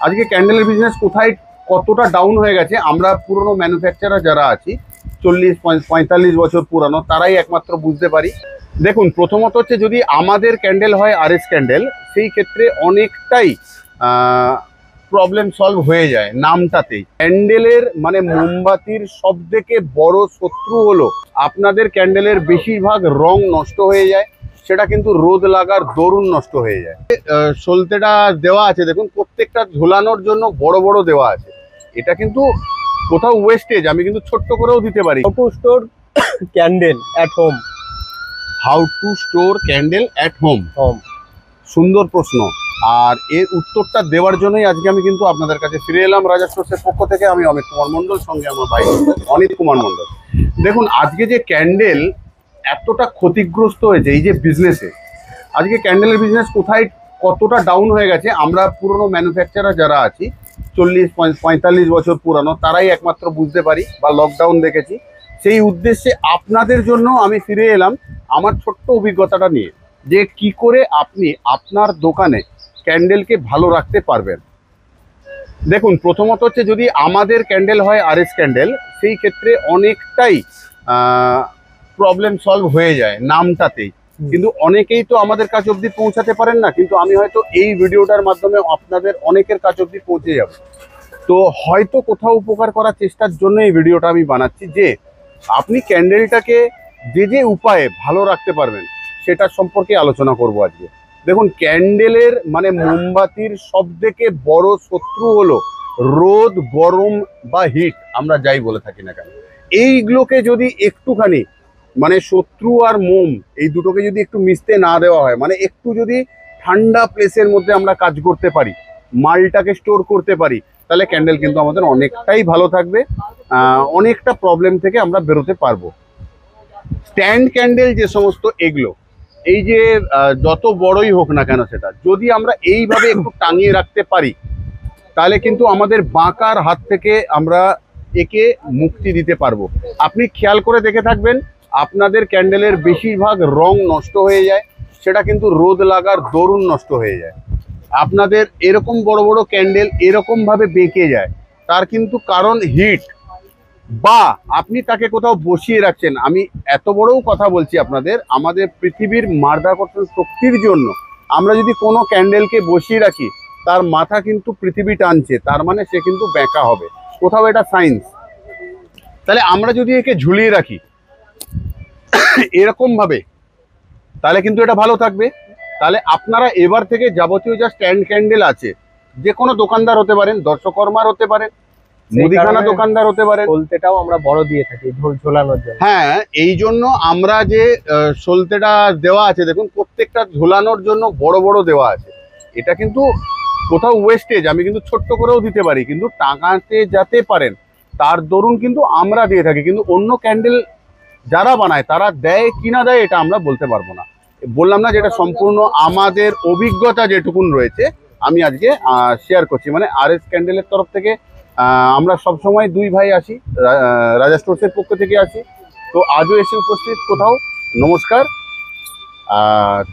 আজকে ক্যান্ডেলের বিজনেস কোথায় কতটা ডাউন হয়ে গেছে আমরা পুরনো ম্যানুফ্যাকচারার যারা আছি 40-45 বছর পুরানো তারাই একমাত্র বুঝতে পারি। দেখুন, প্রথমত হচ্ছে যদি আমাদের ক্যান্ডেল হয় RS ক্যান্ডেল, সেই ক্ষেত্রে অনেকটাই প্রবলেম সলভ হয়ে যায় নামটাতেই। ক্যান্ডেলের মানে মোমবাতির সব থেকে বড় শত্রু হলো আপনাদের ক্যান্ডেলের বেশিরভাগ রং নষ্ট হয়ে যায়, সেটা কিন্তু রোদ লাগার দরুন নষ্ট হয়ে যায়। সলতেটা দেওয়া আছে দেখুন, প্রত্যেকটা ঝোলানোর জন্য বড় বড় দেওয়া আছে। এটা কিন্তু কোথাও ওয়েস্টেজ, আমি কিন্তু ছোট্ট করেও দিতে পারি। How to store candle at home. How to store candle at home, সুন্দর প্রশ্ন। আর এর উত্তরটা দেওয়ার জন্যই আজকে আমি কিন্তু আপনাদের কাছে ফিরে এলাম রাজা স্টোর্সের পক্ষ থেকে। আমি অমিত কুমার মণ্ডল, সঙ্গে আমার ভাই অনিত কুমার মণ্ডল। দেখুন, আজকে যে ক্যান্ডেল এতটা ক্ষতিগ্রস্ত হয়েছে এই যে বিজনেসে, আজকে ক্যান্ডেলের বিজনেস কোথায় কতটা ডাউন হয়ে গেছে আমরা পুরনো ম্যানুফ্যাকচারার যারা আছি 40-45 বছর পুরানো তারাই একমাত্র বুঝতে পারি বা লকডাউন দেখেছি। সেই উদ্দেশ্যে আপনাদের জন্য আমি ফিরে এলাম আমার ছোট্ট অভিজ্ঞতাটা নিয়ে, যে কি করে আপনি আপনার দোকানে ক্যান্ডেলকে ভালো রাখতে পারবেন। দেখুন, প্রথমত হচ্ছে যদি আমাদের ক্যান্ডেল হয় RS ক্যান্ডেল, সেই ক্ষেত্রে অনেকটাই প্রবলেম সলভ হয়ে যায় নামটাতেই। কিন্তু অনেকেই তো আমাদের কাছ অবধি পৌঁছাতে পারেন না, কিন্তু আমি হয়তো এই ভিডিওটার মাধ্যমে আপনাদের অনেকের কাছ অবধি পৌঁছে যাব। তো হয়তো কোথাও উপকার করার চেষ্টার জন্য এই ভিডিওটা আমি বানাচ্ছি, যে আপনি ক্যান্ডেলটাকে যে যে উপায়ে ভালো রাখতে পারবেন সেটার সম্পর্কে আলোচনা করব আজকে। দেখুন, ক্যান্ডেলের মানে মোমবাতির সব থেকে বড় শত্রু হলো রোদ, গরম বা হিট, আমরা যাই বলে থাকি না কেন। এইগুলোকে যদি একটুখানি মানে শত্রু আর মোম এই দুটোকে যদি একটু মিশতে না দেওয়া হয়, মানে একটু যদি ঠান্ডা প্লেসের মধ্যে আমরা কাজ করতে পারি, মালটাকে স্টোর করতে পারি, তাহলে ক্যান্ডেল কিন্তু আমাদের অনেকটাই ভালো থাকবে, অনেকটা প্রবলেম থেকে আমরা বেরোতে পারবো। স্ট্যান্ড ক্যান্ডেল যে সমস্ত এগুলো, এই যে যত বড়ই হোক না কেন, সেটা যদি আমরা এইভাবে একটু টাঙিয়ে রাখতে পারি, তাহলে কিন্তু আমাদের বাঁকার হাত থেকে আমরা একে মুক্তি দিতে পারবো। আপনি খেয়াল করে দেখে থাকবেন, আপনাদের ক্যান্ডেলের বেশিরভাগ রং নষ্ট হয়ে যায়, সেটা কিন্তু রোদ লাগার দরুন নষ্ট হয়ে যায়। আপনাদের এরকম বড় বড় ক্যান্ডেল এরকম ভাবে বেঁকে যায়, তার কিন্তু কারণ হিট, বা আপনি তাকে কোথাও বসিয়ে রাখছেন। আমি এত বড়ও কথা বলছি আপনাদের, আমাদের পৃথিবীর মাধ্যাকর্ষণ শক্তির জন্য আমরা যদি কোনো ক্যান্ডেলকে বসিয়ে রাখি, তার মাথা কিন্তু পৃথিবী টানছে, তার মানে সে কিন্তু বেঁকা হবে, কোথাও এটা সায়েন্স। তাহলে আমরা যদি একে ঝুলিয়ে রাখি এরকম ভাবে, তাহলে কিন্তু এটা ভালো থাকবে। তাহলে আপনারা এবার থেকে যাবতীয় যা স্ট্যান্ড ক্যান্ডেল আছে, যে কোনো দোকানদার হতে পারেন, দর্শকর্মার হতে পারেন, মুদিখানা দোকানদার হতে পারে, সলতেটাও আমরা বড় দিয়ে থাকি ঝোলানোর জন্য। হ্যাঁ, এই জন্য আমরা যে সলতেটা দেওয়া আছে দেখুন, প্রত্যেকটা ঝোলানোর জন্য বড় বড় দেওয়া আছে। এটা কিন্তু কোথাও ওয়েস্টেজ, আমি কিন্তু ছোট্ট করেও দিতে পারি, কিন্তু টাঙাতে যাতে পারেন তার দরুন কিন্তু আমরা দিয়ে থাকি। কিন্তু অন্য ক্যান্ডেল যারা বানায় তারা দেয় কি না দেয় এটা আমরা বলতে পারবো না। বললাম না, যেটা সম্পূর্ণ আমাদের অভিজ্ঞতা যেটুকুন রয়েছে আমি আজকে শেয়ার করছি। মানে RS ক্যান্ডেলের তরফ থেকে আমরা সবসময় দুই ভাই আসি, রাজা স্টোর্সের পক্ষ থেকে আসি, তো আজও এসে উপস্থিত কোথাও। নমস্কার।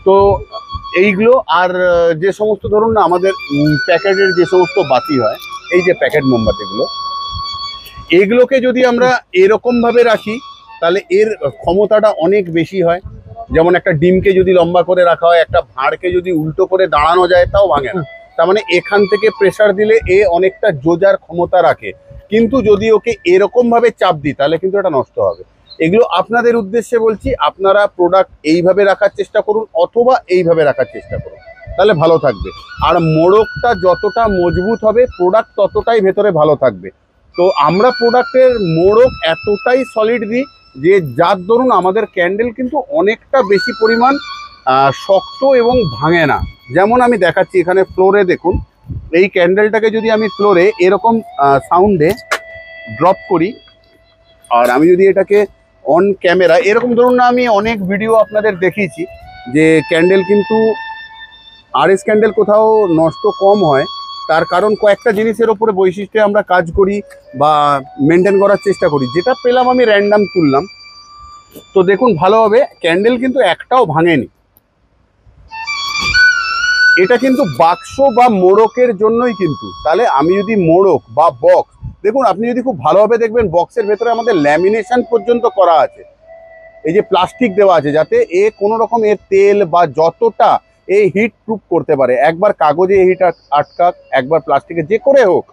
তো এইগুলো আর যে সমস্ত ধরুন না আমাদের প্যাকেটের যে সমস্ত বাতি হয়, এই যে প্যাকেট মোমবাতিগুলো, এগুলোকে যদি আমরা এরকম ভাবে রাখি, তাহলে এর ক্ষমতাটা অনেক বেশি হয়। যেমন একটা ডিমকে যদি লম্বা করে রাখা হয়, একটা ভাঁড়কে যদি উল্টো করে দাঁড়ানো যায়, তাও ভাঙে না। তার মানে এখান থেকে প্রেসার দিলে এ অনেকটা জোজার ক্ষমতা রাখে। কিন্তু যদি ওকে এরকম ভাবে চাপ দিই, তাহলে কিন্তু এটা নষ্ট হবে। এগুলো আপনাদের উদ্দেশ্যে বলছি, আপনারা প্রোডাক্ট এইভাবে রাখার চেষ্টা করুন, অথবা এইভাবে রাখার চেষ্টা করুন, তাহলে ভালো থাকবে। আর মোড়কটা যতটা মজবুত হবে, প্রোডাক্ট ততটাই ভেতরে ভালো থাকবে। তো আমরা প্রোডাক্টের মোড়ক এতটাই সলিড দিই যে যার দরুন আমাদের ক্যান্ডেল কিন্তু অনেকটা বেশি পরিমাণ শক্ত এবং ভাঙে না। যেমন আমি দেখাচ্ছি এখানে ফ্লোরে দেখুন, এই ক্যান্ডেলটাকে যদি আমি ফ্লোরে এরকম সাউন্ডে ড্রপ করি, আর আমি যদি এটাকে অন ক্যামেরা এরকম ধরুন না, আমি অনেক ভিডিও আপনাদের দেখিয়েছি যে ক্যান্ডেল কিন্তু RS ক্যান্ডেল কোথাও নষ্ট কম হয়, তার কারণ কয়েকটা জিনিসের ওপরে বৈশিষ্ট্যে আমরা কাজ করি বা মেনটেন করার চেষ্টা করি। যেটা পেলাম আমি র্যান্ডাম তুললাম। তো দেখুন ভালোভাবে, ক্যান্ডেল কিন্তু একটাও ভাঙেনি। এটা কিন্তু বাক্স বা মোড়কের জন্যই কিন্তু। তাহলে আমি যদি মোড়ক বা বক্স, দেখুন আপনি যদি খুব ভালোভাবে দেখবেন বক্সের ভেতরে আমাদের ল্যামিনেশন পর্যন্ত করা আছে, এই যে প্লাস্টিক দেওয়া আছে যাতে এ কোনো রকম এর তেল বা যতটা এই হিট প্রুফ করতে পারে। একবার কাগজে হিট আটকাক, একবার প্লাস্টিকে, যে করে হোক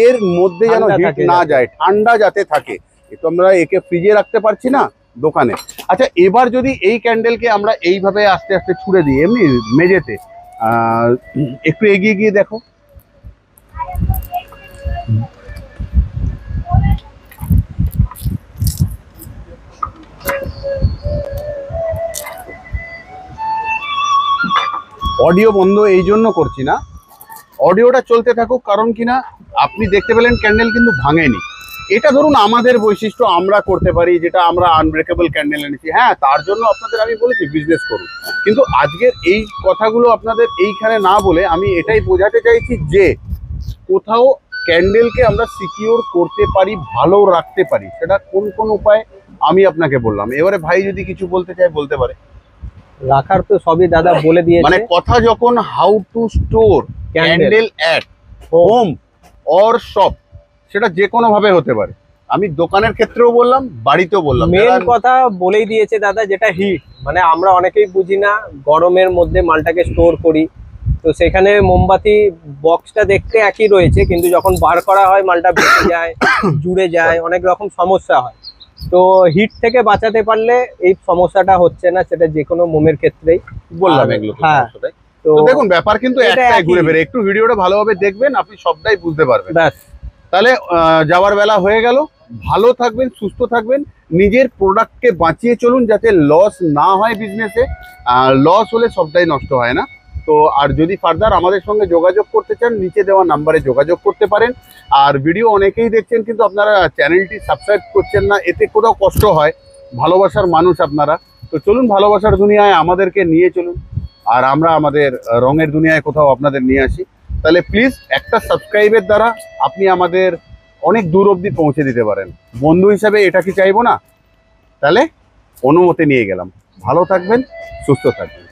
এর মধ্যে যেন ঠান্ডা হিট থাকে না যাতে। যায়, ঠান্ডা যাতে থাকে। এ তো আমরা একে ফ্রিজে রাখতে পারছি না দোকানে। আচ্ছা, এবার যদি এই ক্যান্ডেলকে আমরা এইভাবে আস্তে আস্তে ছুড়ে দিই এমনি মেঝেতে, একটু এগিয়ে গিয়ে দেখো, অডিও বন্ধ এই জন্য করছি না, অডিওটা চলতে থাকুক, কারণ কিনা আপনি দেখতে পেলেন ক্যান্ডেল কিন্তু ভাঙেনি। এটা ধরুন আমাদের বৈশিষ্ট্য, আমরা করতে পারি, যেটা আমরা আনব্রেকেবল ক্যান্ডেল এনেছি। হ্যাঁ, তার জন্য আপনাদের আমি বলেছি বিজনেস করুন, কিন্তু আজকের এই কথাগুলো আপনাদের এইখানে না বলে আমি এটাই বোঝাতে চাইছি যে কোথাও ক্যান্ডেলকে আমরা সিকিউর করতে পারি, ভালো রাখতে পারি, সেটা কোন কোন উপায় আমি আপনাকে বললাম। এবারে ভাই যদি কিছু বলতে চায় বলতে পারে। রাখার তো সবই দাদা বলে দিয়েছে। মানে কথা যখন how to store candle at home or shop, সেটা যে কোনো ভাবে হতে পারে। আমি দোকানের ক্ষেত্রেও বললাম, বাড়িতেও বললাম। মেন কথা বলেই দিয়েছে দাদা, যেটা হিট। মানে আমরা অনেকেই বুঝি না, গরমের মধ্যে মালটাকে স্টোর করি, তো সেখানে মোমবাতি বক্সটা দেখতে একই রয়েছে, কিন্তু যখন বার করা হয় মালটা বেঁচে যায়, জুড়ে যায়, অনেক রকম সমস্যা হয়। তো হিট থেকে বাঁচাতে পারলে এই সমস্যাটা হচ্ছে না, সেটা যে কোনো মোমের ক্ষেত্রেই বললাম আর- এগুলো। হ্যাঁ। তো দেখুন ব্যাপার কিন্তু এটা একটাই একই। ঘুরে ফিরে, একটু ভিডিওটা ভালোভাবে দেখবেন, আপনি সবটাই বুঝতে পারবেন। ব্যাস। তাহলে যাওয়ার বেলা হয়ে গেল। ভালো থাকবেন, সুস্থ থাকবেন, নিজের প্রোডাক্টকে বাঁচিয়ে চলুন যাতে লস না হয় বিজনেসে। লস হলে সবটাই নষ্ট হয় না। তো আর যদি ফার্দার আমাদের সঙ্গে যোগাযোগ করতে চান, নিচে দেওয়া নাম্বারে যোগাযোগ করতে পারেন। আর ভিডিও অনেকেই দেখছেন কিন্তু আপনারা চ্যানেলটি সাবস্ক্রাইব করছেন না, এতে কোথাও কষ্ট হয়। ভালোবাসার মানুষ আপনারা, তো চলুন ভালোবাসার দুনিয়ায় আমাদেরকে নিয়ে চলুন, আর আমরা আমাদের রঙের দুনিয়ায় কোথাও আপনাদের নিয়ে আসি। তাহলে প্লিজ একটা সাবস্ক্রাইবের দ্বারা আপনি আমাদের অনেক দূর অবধি পৌঁছে দিতে পারেন। বন্ধু হিসাবে এটা কি চাইবো না? তাহলে অনুমতি নিয়ে গেলাম। ভালো থাকবেন, সুস্থ থাকবেন।